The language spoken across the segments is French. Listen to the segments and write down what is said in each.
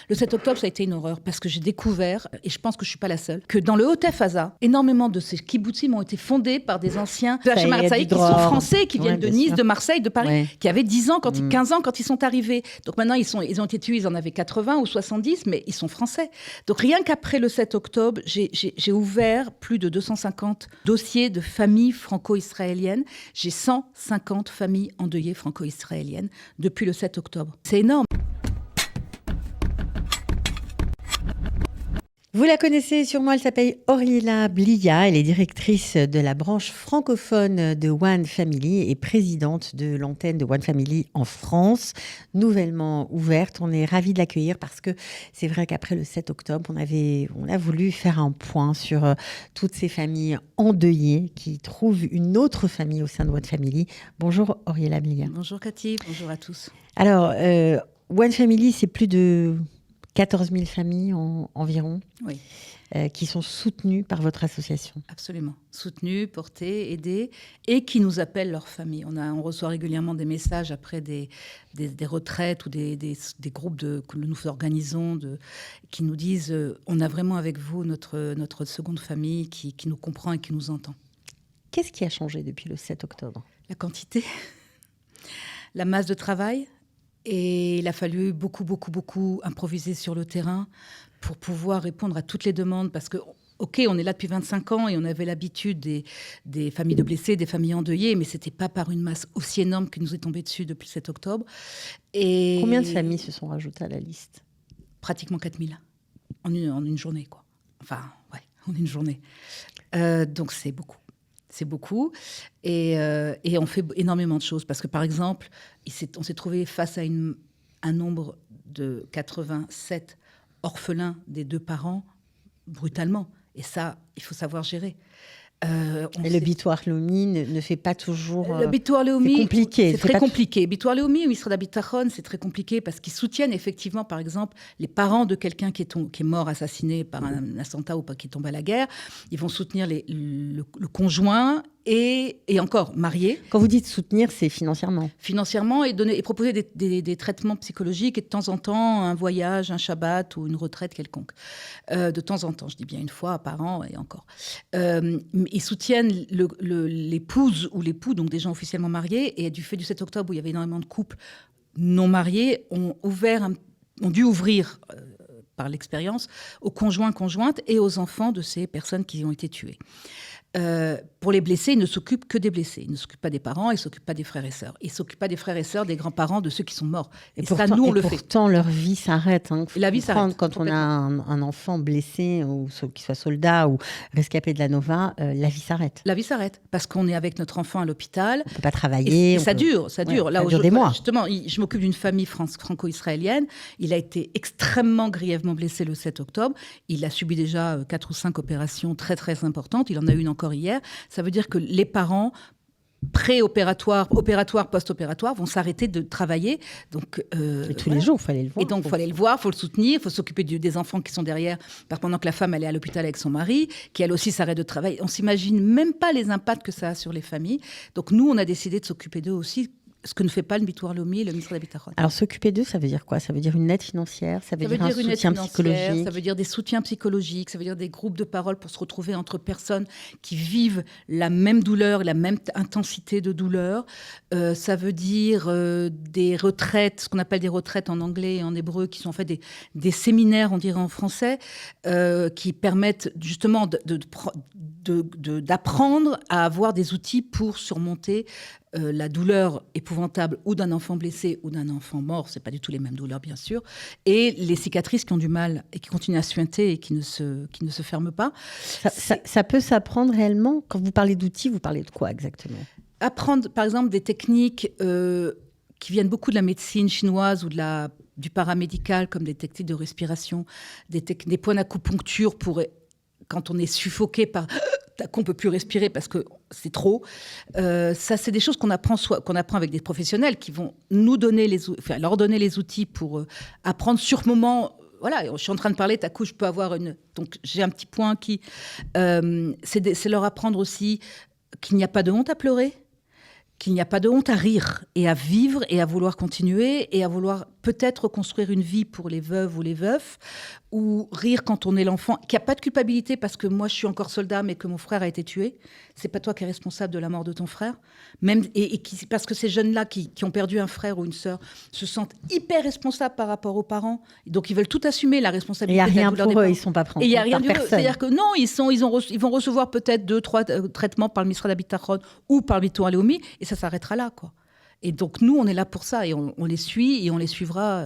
Le 7 octobre, ça a été une horreur parce que j'ai découvert, et je pense que je ne suis pas la seule, que dans le Hotef-Aza, énormément de ces kibbutzim ont été fondés par des anciens de Hachem Artsaï qui sont français, qui viennent de Nice, de Marseille, de Paris, qui avaient 10 ans, 15 ans quand ils sont arrivés. Donc maintenant, ils ont été tués, ils en avaient 80 ou 70, mais ils sont français. Donc rien qu'après le 7 octobre, j'ai ouvert plus de 250 dossiers de familles franco-israéliennes. J'ai 150 familles endeuillées franco-israéliennes depuis le 7 octobre. C'est énorme. Vous la connaissez sûrement, elle s'appelle Oriela Blia, elle est directrice de la branche francophone de One Family et présidente de l'antenne de One Family en France, nouvellement ouverte. On est ravis de l'accueillir parce que c'est vrai qu'après le 7 octobre, on a voulu faire un point sur toutes ces familles endeuillées qui trouvent une autre famille au sein de One Family. Bonjour Oriela Blia. Bonjour Cathy, bonjour à tous. Alors, One Family, c'est plus de 14 000 familles environ, oui. Qui sont soutenues par votre association. Absolument. Soutenues, portées, aidées, et qui nous appellent leur famille. On reçoit régulièrement des messages après des retraites ou des groupes que nous organisons qui nous disent on a vraiment avec vous notre seconde famille qui nous comprend et qui nous entend. Qu'est-ce qui a changé depuis le 7 octobre ? La quantité, la masse de travail. Et il a fallu beaucoup improviser sur le terrain pour pouvoir répondre à toutes les demandes. Parce que, OK, on est là depuis 25 ans et on avait l'habitude des familles de blessés, des familles endeuillées, mais ce n'était pas par une masse aussi énorme qui nous est tombée dessus depuis le 7 octobre. Et combien de familles se sont rajoutées à la liste ? Pratiquement 4000 en une journée, quoi. Enfin, ouais, en une journée. Donc, c'est beaucoup. C'est beaucoup. Et on fait énormément de choses. Parce que, par exemple, on s'est trouvé face à un nombre de 87 orphelins des deux parents, brutalement. Et ça, il faut savoir gérer. Et le Bitoire Leumi ne fait pas toujours... Le Bitoire Leumi, c'est compliqué. C'est très compliqué. Bitoire Leumi, au Misra d'Abitachon, c'est très compliqué parce qu'ils soutiennent effectivement, par exemple, les parents de quelqu'un qui est mort assassiné par un attentat ou qui est tombé à la guerre. Ils vont soutenir le conjoint et encore marié. Quand vous dites soutenir, c'est financièrement. Financièrement et proposer des traitements psychologiques et de temps en temps un voyage, un Shabbat ou une retraite quelconque. De temps en temps, je dis bien une fois par an et encore. Ils soutiennent l'épouse ou l'époux, donc des gens officiellement mariés, et du fait du 7 octobre où il y avait énormément de couples non mariés, ont dû ouvrir, par l'expérience, aux conjointes et aux enfants de ces personnes qui ont été tuées. Pour les blessés, ils ne s'occupent que des blessés. Ils ne s'occupent pas des parents, ils ne s'occupent pas des frères et sœurs. Ils ne s'occupent pas des frères et sœurs, des grands-parents, de ceux qui sont morts. Et pourtant, ça, nous, on le fait. Pourtant, leur vie s'arrête. La vie s'arrête. Quand on a un enfant blessé, ou qu'il soit soldat ou rescapé de la Nova, la vie s'arrête. La vie s'arrête. Parce qu'on est avec notre enfant à l'hôpital. On ne peut pas travailler. Et ça dure. Ouais, ça dure des mois. Justement, je m'occupe d'une famille franco-israélienne. Il a été extrêmement grièvement blessé le 7 octobre. Il a subi déjà 4 ou 5 opérations très, très importantes. Il en a eu une encore hier. Ça veut dire que les parents préopératoires, opératoires, post-opératoires vont s'arrêter de travailler. Donc, et tous les jours, il faut aller le voir. Et donc, il faut aller le voir, il faut le soutenir, il faut s'occuper des enfants qui sont derrière, pendant que la femme elle est à l'hôpital avec son mari, qui elle aussi s'arrête de travailler. On ne s'imagine même pas les impacts que ça a sur les familles. Donc, nous, on a décidé de s'occuper d'eux aussi, ce que ne fait pas le Bitoire Leumi et le Misra d'Abitachon. Alors, s'occuper d'eux, ça veut dire quoi ? Ça veut dire une aide financière ? Ça veut dire un soutien psychologique ? Ça veut dire des soutiens psychologiques, ça veut dire des groupes de parole pour se retrouver entre personnes qui vivent la même douleur, la même intensité de douleur. Ça veut dire des retraites, ce qu'on appelle des retraites en anglais et en hébreu, qui sont en fait des séminaires, on dirait en français, qui permettent justement d'apprendre à avoir des outils pour surmonter la douleur épouvantable ou d'un enfant blessé ou d'un enfant mort, c'est pas du tout les mêmes douleurs bien sûr, et les cicatrices qui ont du mal et qui continuent à suinter et qui ne se ferment pas. Ça peut s'apprendre réellement ? Quand vous parlez d'outils, vous parlez de quoi exactement ? Apprendre par exemple des techniques qui viennent beaucoup de la médecine chinoise ou du paramédical, comme des techniques de respiration, des points d'acupuncture pour quand on est suffoqué par... qu'on ne peut plus respirer parce que c'est trop. Ça, c'est des choses qu'on apprend avec des professionnels qui vont leur donner les outils pour apprendre sur moment. Voilà, je suis en train de parler, d'un coup, je peux avoir Donc, j'ai un petit point qui... c'est leur apprendre aussi qu'il n'y a pas de honte à pleurer, qu'il n'y a pas de honte à rire et à vivre et à vouloir continuer et à vouloir peut-être reconstruire une vie pour les veuves ou les veufs, ou rire quand on est l'enfant, qui n'a pas de culpabilité parce que moi je suis encore soldat mais que mon frère a été tué. C'est pas toi qui es responsable de la mort de ton frère. Même, parce que ces jeunes-là qui ont perdu un frère ou une sœur se sentent hyper responsables par rapport aux parents. Donc ils veulent tout assumer, la responsabilité. Il n'y a rien pour eux, ils ne sont pas pris en compte. Et il n'y a rien par de eux. C'est-à-dire que non, ils vont recevoir peut-être 2-3 traitements par le ministère d'Habitation ou par le Biton Léomi, et ça s'arrêtera là, quoi. Et donc, nous, on est là pour ça et on les suit et on les suivra.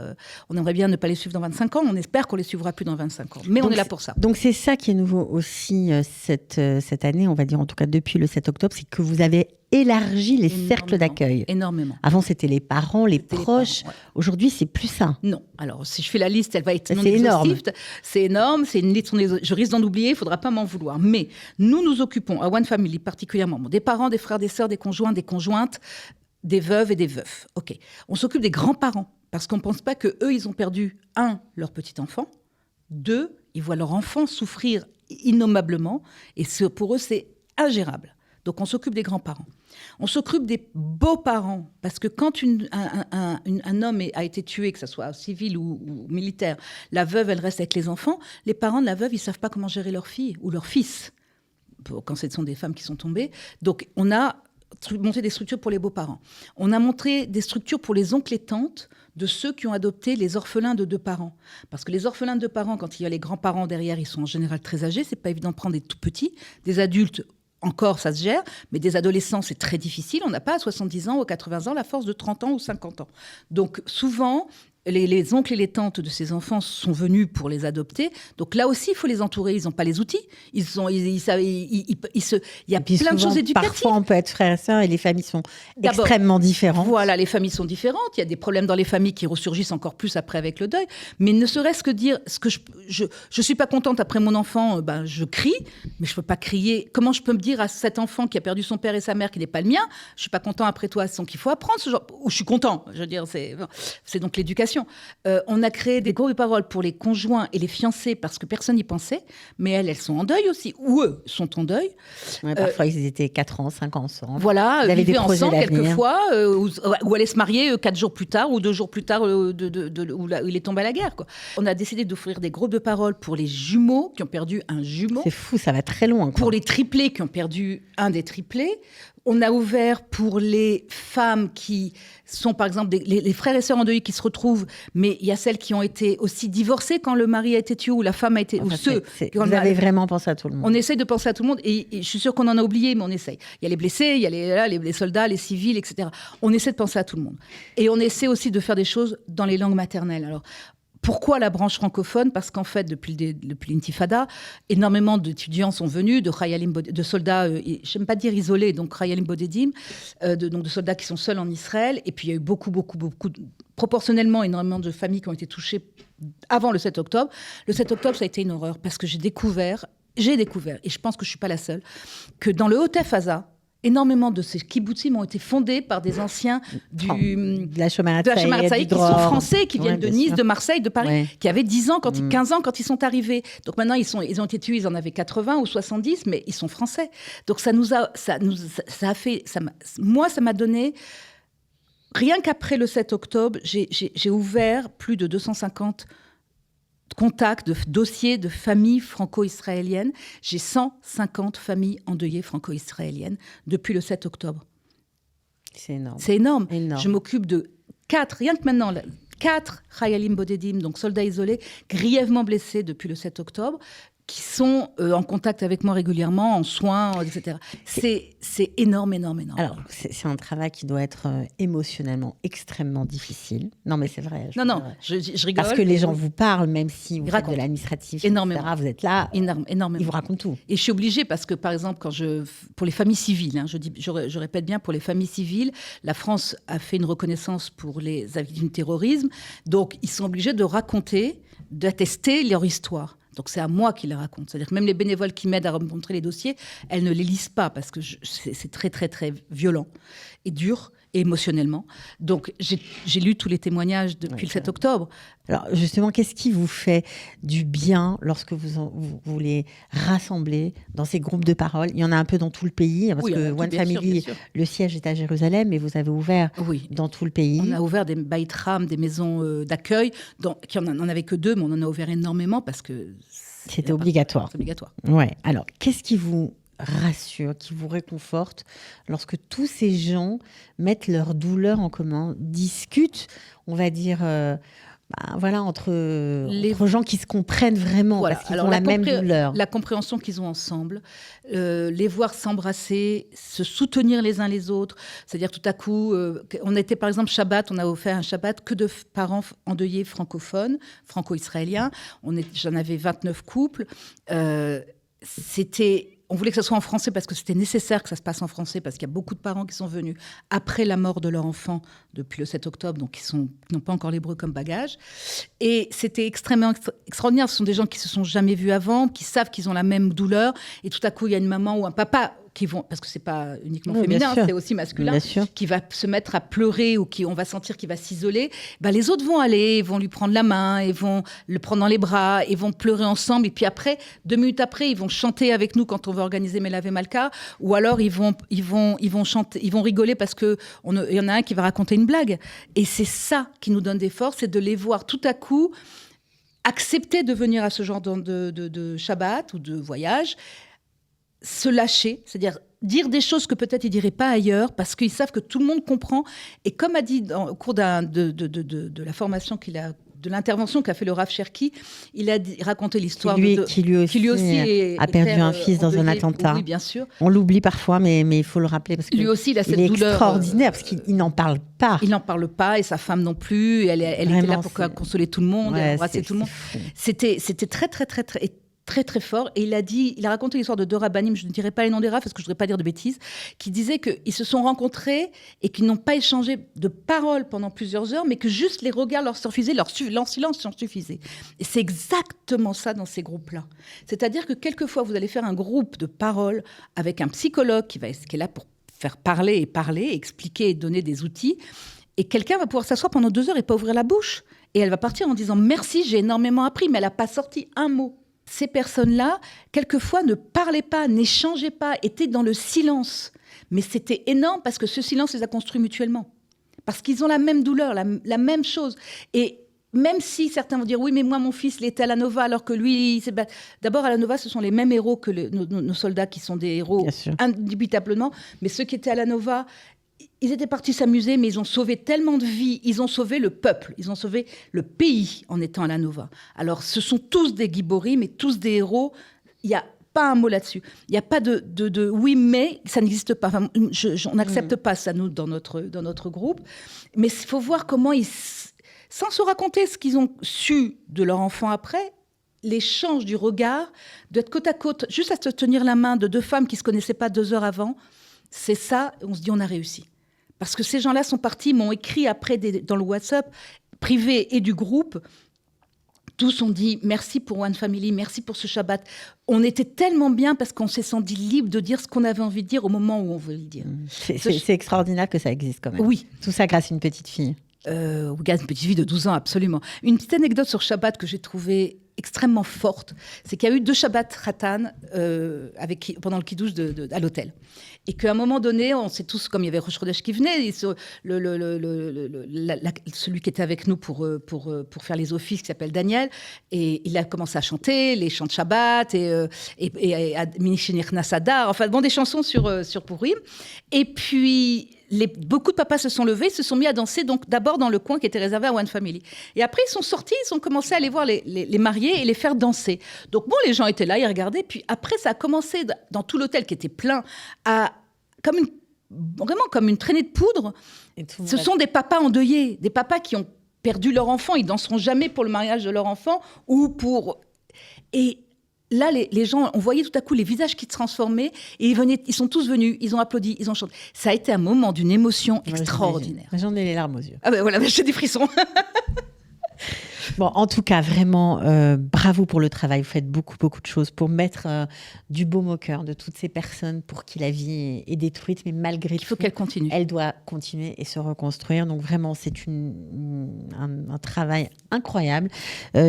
On aimerait bien ne pas les suivre dans 25 ans. On espère qu'on les suivra plus dans 25 ans. Mais donc, on est là pour ça. Donc, c'est ça qui est nouveau aussi cette année, on va dire en tout cas depuis le 7 octobre, c'est que vous avez élargi les cercles d'accueil. Énormément. Avant, c'était les parents, les proches. Les parents, ouais. Aujourd'hui, c'est plus ça. Non. Alors, si je fais la liste, elle va être non exhaustive. C'est énorme. C'est une liste, je risque d'en oublier. Il ne faudra pas m'en vouloir. Mais nous nous occupons, à One Family particulièrement, des parents, des frères, des sœurs, des conjoints, des conjointes, des veuves et des veufs. OK. On s'occupe des grands-parents parce qu'on ne pense pas qu'eux, ils ont perdu, 1, leur petit-enfant, 2, ils voient leur enfant souffrir innommablement et pour eux, c'est ingérable. Donc, on s'occupe des grands-parents. On s'occupe des beaux-parents parce que quand un homme a été tué, que ce soit civil ou militaire, la veuve, elle reste avec les enfants. Les parents de la veuve, ils ne savent pas comment gérer leur fille ou leur fils quand ce sont des femmes qui sont tombées. Donc, on a monter des structures pour les beaux-parents. On a montré des structures pour les oncles et tantes de ceux qui ont adopté les orphelins de 2 parents. Parce que les orphelins de 2 parents, quand il y a les grands-parents derrière, ils sont en général très âgés. C'est pas évident de prendre des tout petits. Des adultes, encore, ça se gère. Mais des adolescents, c'est très difficile. On n'a pas à 70 ans ou à 80 ans la force de 30 ans ou 50 ans. Donc, souvent, les oncles et les tantes de ces enfants sont venus pour les adopter. Donc là aussi, il faut les entourer. Ils n'ont pas les outils. Il y a plein de choses éducatives. Parfois, on peut être frère et sœur et les familles sont extrêmement différentes. Voilà, les familles sont différentes. Il y a des problèmes dans les familles qui ressurgissent encore plus après avec le deuil. Mais ne serait-ce que dire ce que je suis pas contente après mon enfant, je crie, mais je peux pas crier. Comment je peux me dire à cet enfant qui a perdu son père et sa mère qui n'est pas le mien, je suis pas content après toi, donc il faut apprendre ce genre. Ou je suis content. Je veux dire, c'est donc l'éducation. On a créé des groupes de parole pour les conjoints et les fiancés parce que personne n'y pensait, mais elles sont en deuil aussi, ou eux sont en deuil. Ouais, parfois, ils étaient 4 ans, 5 ans ensemble. Voilà, ils avaient des projets ensemble d'avenir. Quelquefois, ou allaient se marier 4 jours plus tard, ou 2 jours plus tard, où il est tombé à la guerre, quoi. On a décidé d'offrir des groupes de parole pour les jumeaux qui ont perdu un jumeau. C'est fou, ça va très loin, quoi. Pour les triplés qui ont perdu un des triplés. On a ouvert pour les femmes qui sont, par exemple, les frères et sœurs en deuil qui se retrouvent, mais il y a celles qui ont été aussi divorcées quand le mari a été tué ou la femme a été... Vous avez vraiment pensé à tout le monde. On essaye de penser à tout le monde et je suis sûre qu'on en a oublié, mais on essaye. Il y a les blessés, il y a les soldats, les civils, etc. On essaie de penser à tout le monde. Et on essaie aussi de faire des choses dans les langues maternelles. Alors, pourquoi la branche francophone ? Parce qu'en fait, depuis l'intifada, énormément d'étudiants sont venus, de soldats, je n'aime pas dire isolés, donc Khayalim Bodedim, donc de soldats qui sont seuls en Israël. Et puis il y a eu beaucoup, proportionnellement énormément de familles qui ont été touchées avant le 7 octobre. Le 7 octobre, ça a été une horreur parce que j'ai découvert, et je pense que je ne suis pas la seule, que dans le Haut-Ef-Haza, énormément de ces kibbutzim ont été fondés par des anciens de la Shomer Hatzaï, qui sont français, qui viennent de Nice, de Marseille, de Paris, qui avaient 10 ans, 15 ans quand ils sont arrivés. Donc maintenant, ils ont été tués, ils en avaient 80 ou 70, mais ils sont français. Donc ça m'a donné... Rien qu'après le 7 octobre, j'ai ouvert plus de 250 contacts, de dossiers de familles franco-israéliennes. J'ai 150 familles endeuillées franco-israéliennes depuis le 7 octobre. C'est énorme. C'est énorme. Je m'occupe de 4, rien que maintenant, 4 Khayalim Bodedim, donc soldats isolés, grièvement blessés depuis le 7 octobre, qui sont en contact avec moi régulièrement, en soins, etc. C'est énorme. Alors, c'est un travail qui doit être émotionnellement extrêmement difficile. Non, mais c'est vrai. Je rigole. Parce que les gens vous parlent, même si vous faites de l'administratif, énormément. etc. Vous êtes là, énormément. Ils vous racontent tout. Et je suis obligée parce que, par exemple, pour les familles civiles, je répète bien, pour les familles civiles, la France a fait une reconnaissance pour les victimes du terrorisme. Donc, ils sont obligés de raconter, d'attester leur histoire. Donc, c'est à moi qu'ils les racontent. C'est-à-dire que même les bénévoles qui m'aident à remontrer les dossiers, elles ne les lisent pas parce que c'est très, très, très violent et dur. et émotionnellement. Donc, j'ai lu tous les témoignages depuis le 7 octobre. Alors, justement, qu'est-ce qui vous fait du bien lorsque vous les rassemblez dans ces groupes de parole? Il y en a un peu dans tout le pays, parce que One Family, le siège est à Jérusalem, mais vous avez ouvert dans tout le pays. On a ouvert des Beit Ram, des maisons d'accueil. On n'en avait que 2, mais on en a ouvert énormément parce que c'était obligatoire. C'est obligatoire. Ouais. Alors, qu'est-ce qui vous rassure, qui vous réconforte lorsque tous ces gens mettent leur douleur en commun, discutent, on va dire, entre gens qui se comprennent vraiment, parce qu'ils ont la même douleur. La compréhension qu'ils ont ensemble, les voir s'embrasser, se soutenir les uns les autres. C'est-à-dire tout à coup, on était par exemple Shabbat, on a offert un Shabbat que de parents endeuillés francophones, franco-israéliens. J'en avais 29 couples. On voulait que ça soit en français parce que c'était nécessaire que ça se passe en français, parce qu'il y a beaucoup de parents qui sont venus après la mort de leur enfant depuis le 7 octobre, donc qui n'ont pas encore l'hébreu comme bagage. Et c'était extrêmement extraordinaire. Ce sont des gens qui se sont jamais vus avant, qui savent qu'ils ont la même douleur. Et tout à coup, il y a une maman ou un papa qui vont, parce que c'est pas uniquement féminin, c'est aussi masculin, qui va se mettre à pleurer ou on va sentir qu'il va s'isoler. Les autres vont aller, vont lui prendre la main, et vont le prendre dans les bras, et vont pleurer ensemble. Et puis après, 2 minutes après, ils vont chanter avec nous quand on va organiser Melavé Malka, ou alors ils vont chanter, ils vont rigoler parce que il y en a un qui va raconter une blague. Et c'est ça qui nous donne des forces, c'est de les voir tout à coup accepter de venir à ce genre de Shabbat ou de voyage, se lâcher, c'est-à-dire dire des choses que peut-être ils ne diraient pas ailleurs, parce qu'ils savent que tout le monde comprend. Et comme a dit au cours de la formation de l'intervention qu'a fait le Rav Cherki, il a raconté l'histoire qui lui aussi a perdu un fils dans un attentat. Oui, bien sûr. On l'oublie parfois, mais il faut le rappeler parce que lui aussi, il a cette douleur extraordinaire parce qu'il n'en parle pas. Il n'en parle pas, et sa femme non plus. Elle était là pour consoler tout le monde, embrasser tout le monde. C'était très, très, très, très, très, très fort. Et il a raconté l'histoire de 2 rabbinim, je ne dirai pas les noms des rabbins parce que je ne voudrais pas dire de bêtises, qui disaient qu'ils se sont rencontrés et qu'ils n'ont pas échangé de paroles pendant plusieurs heures, mais que juste les regards leur suffisaient, leur silence leur suffisait. Et c'est exactement ça dans ces groupes-là. C'est-à-dire que quelquefois, vous allez faire un groupe de paroles avec un psychologue qui est là pour faire parler, expliquer et donner des outils. Et quelqu'un va pouvoir s'asseoir pendant 2 heures et pas ouvrir la bouche. Et elle va partir en disant « Merci, j'ai énormément appris », mais elle n'a pas sorti un mot. Ces personnes-là, quelquefois, ne parlaient pas, n'échangeaient pas, étaient dans le silence. Mais c'était énorme parce que ce silence les a construits mutuellement. Parce qu'ils ont la même douleur, la même chose. Et même si certains vont dire « Oui, mais moi, mon fils, il était à la Nova, alors que lui... » D'abord, à la Nova, ce sont les mêmes héros que nos soldats qui sont des héros indubitablement. Mais ceux qui étaient à la Nova... Ils étaient partis s'amuser, mais ils ont sauvé tellement de vies. Ils ont sauvé le peuple, ils ont sauvé le pays en étant à la Nova. Alors, ce sont tous des giborim, mais tous des héros. Il n'y a pas un mot là-dessus. Il n'y a pas de oui, mais ça n'existe pas. Enfin, on n'accepte pas ça, nous, dans notre groupe. Mais il faut voir comment sans se raconter ce qu'ils ont su de leur enfant après, l'échange du regard, d'être côte à côte, juste à se tenir la main de 2 femmes qui ne se connaissaient pas 2 heures avant, c'est ça, on se dit on a réussi. Parce que ces gens-là sont partis, m'ont écrit après dans le WhatsApp privé et du groupe. Tous ont dit merci pour One Family, merci pour ce Shabbat. On était tellement bien parce qu'on s'est senti libre de dire ce qu'on avait envie de dire au moment où on veut le dire. C'est extraordinaire que ça existe quand même. Oui. Tout ça grâce à une petite fille. Grâce à une petite fille de 12 ans, absolument. Une petite anecdote sur Shabbat que j'ai trouvée extrêmement forte, c'est qu'il y a eu 2 Shabbat Khatan pendant le Kiddush à l'hôtel. Et qu'à un moment donné, on sait tous, comme il y avait Rosh Chodesh qui venait, celui qui était avec nous pour faire les offices, qui s'appelle Daniel, et il a commencé à chanter les chants de Shabbat, et Minishinir Nasada, enfin bon, des chansons sur Purim. Et puis... beaucoup de papas se sont levés, se sont mis à danser, donc d'abord dans le coin qui était réservé à One Family. Et après, ils sont sortis, ils ont commencé à aller voir les mariés et les faire danser. Donc bon, les gens étaient là, ils regardaient. Puis après, ça a commencé dans tout l'hôtel qui était plein, vraiment comme une traînée de poudre. Ce sont des papas endeuillés, des papas qui ont perdu leur enfant. Ils danseront jamais pour le mariage de leur enfant ou pour... Et là, les gens, on voyait tout à coup les visages qui se transformaient, et ils sont tous venus, ils ont applaudi, ils ont chanté. Ça a été un moment d'une émotion extraordinaire. J'en ai les larmes aux yeux. Ah ben voilà, j'ai des frissons. Bon, en tout cas, vraiment, bravo pour le travail. Vous faites beaucoup, beaucoup de choses pour mettre du baume au cœur de toutes ces personnes pour qui la vie est détruite, mais malgré Il faut tout, qu'elle continue. elle doit continuer et se reconstruire. Donc vraiment, c'est un travail incroyable.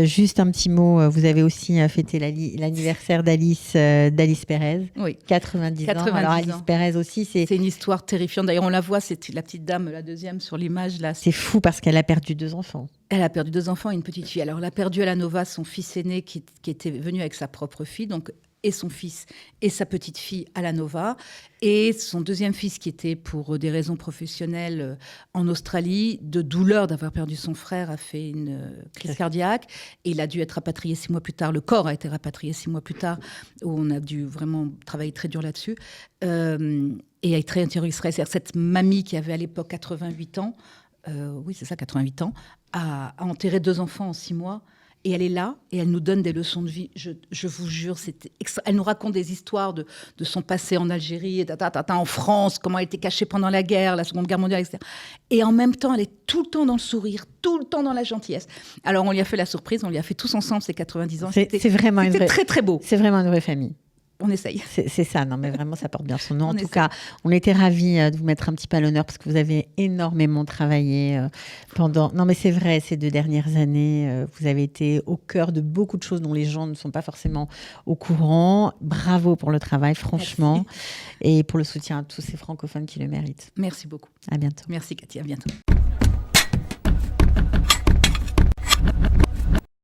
Juste un petit mot, vous avez aussi fêté l'anniversaire d'Alice Pérez. Oui. 90 ans. 90 Alors Alice ans. Pérez aussi, C'est une histoire terrifiante. D'ailleurs, on la voit, c'est la petite dame, la deuxième sur l'image là. c'est fou parce qu'elle a perdu 2 enfants. Elle a perdu 2 enfants et une petite fille. Alors, elle a perdu à la Nova son fils aîné qui était venu avec sa propre fille, donc et son fils et sa petite fille à la Nova, et son deuxième fils qui était pour des raisons professionnelles en Australie, de douleur d'avoir perdu son frère, a fait une crise cardiaque et il a dû être rapatrié 6 mois plus tard. Le corps a été rapatrié 6 mois plus tard, où on a dû vraiment travailler très dur là-dessus. Et être très intériorisé. C'est-à-dire cette mamie qui avait à l'époque 88 ans, oui c'est ça, 88 ans, a enterré 2 enfants en 6 mois. Et elle est là, et elle nous donne des leçons de vie. Je vous jure, elle nous raconte des histoires de son passé en Algérie, en France, comment elle était cachée pendant la guerre, la Seconde Guerre mondiale, etc. Et en même temps, elle est tout le temps dans le sourire, tout le temps dans la gentillesse. Alors, on lui a fait la surprise, on lui a fait tous ensemble ces 90 ans. C'est vraiment c'était très, très beau. C'est vraiment une vraie famille. On essaye. C'est ça, non mais vraiment ça porte bien son nom. En tout essaye. cas, on était ravis de vous mettre un petit peu à l'honneur parce que vous avez énormément travaillé pendant... Non mais c'est vrai, ces 2 dernières années, vous avez été au cœur de beaucoup de choses dont les gens ne sont pas forcément au courant. Bravo pour le travail, franchement. Merci. Et pour le soutien à tous ces francophones qui le méritent. Merci beaucoup. À bientôt. Merci Cathy, à bientôt.